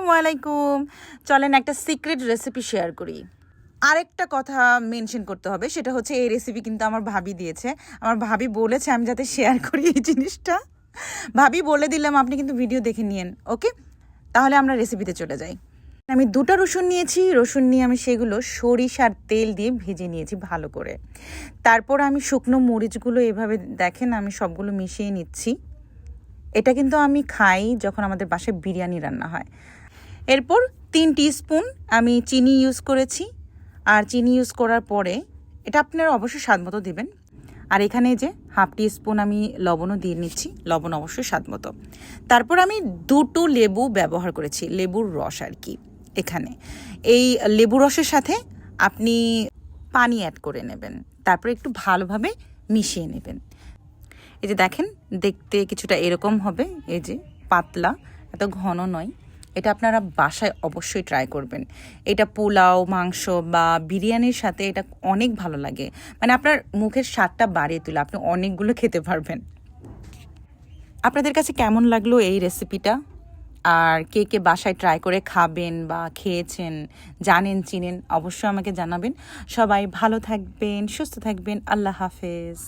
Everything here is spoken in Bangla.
আসসালামু আলাইকুম। চলেন একটা সিক্রেট রেসিপি শেয়ার করি। আরেকটা কথা মেনশন করতে হবে, সেটা হচ্ছে এই রেসিপি কিন্তু আমার ভাবি দিয়েছে। আমার ভাবি বলেছে আমি যাতে শেয়ার করি এই জিনিসটা। ভাবি বলে দিলাম, আপনি কিন্তু ভিডিও দেখে নিয়েন, ওকে? তাহলে আমরা রেসিপিতে চলে যাই। আমি 2টা রসুন নিয়েছি। রসুন নিয়ে আমি সেগুলো সরিষার তেল দিয়ে ভেজে নিয়েছি ভালো করে। তারপর আমি শুকনো মরিচগুলো এভাবে দেখেন আমি সবগুলো মিশিয়ে নিচ্ছি। এটা কিন্তু আমি খাই যখন আমাদের বাসায় বিরিয়ানি রান্না হয়। এরপর 3 টিস্পুন আমি চিনি ইউজ করেছি। আর চিনি ইউজ করার পরে এটা আপনারা অবশ্যই স্বাদ মতো দেবেন। আর এখানে যে হাফ টিস্পুন আমি লবণও দিয়ে নিচ্ছি, লবণ অবশ্যই স্বাদ মতো। তারপর আমি 2টো লেবু ব্যবহার করেছি, লেবুর রস আর কি। এখানে এই লেবু রসের সাথে আপনি পানি অ্যাড করে নেবেন, তারপর একটু ভালোভাবে মিশিয়ে নেবেন। এই যে দেখেন, দেখতে কিছুটা এরকম হবে, এই যে পাতলা, এত ঘন নয়। এটা আপনারা বাসায় অবশ্যই ট্রাই করবেন। এটা পোলাও, মাংস বা বিরিয়ানির সাথে এটা অনেক ভালো লাগে। মানে আপনার মুখের স্বাদটা বাড়িয়ে তোলে, আপনি অনেকগুলো খেতে পারবেন। আপনাদের কাছে কেমন লাগলো এই রেসিপিটা? আর কে কে বাসায় ট্রাই করে খাবেন বা খেয়েছেন, জানেন চিনেন, অবশ্যই আমাকে জানাবেন। সবাই ভালো থাকবেন, সুস্থ থাকবেন। আল্লাহ হাফেজ।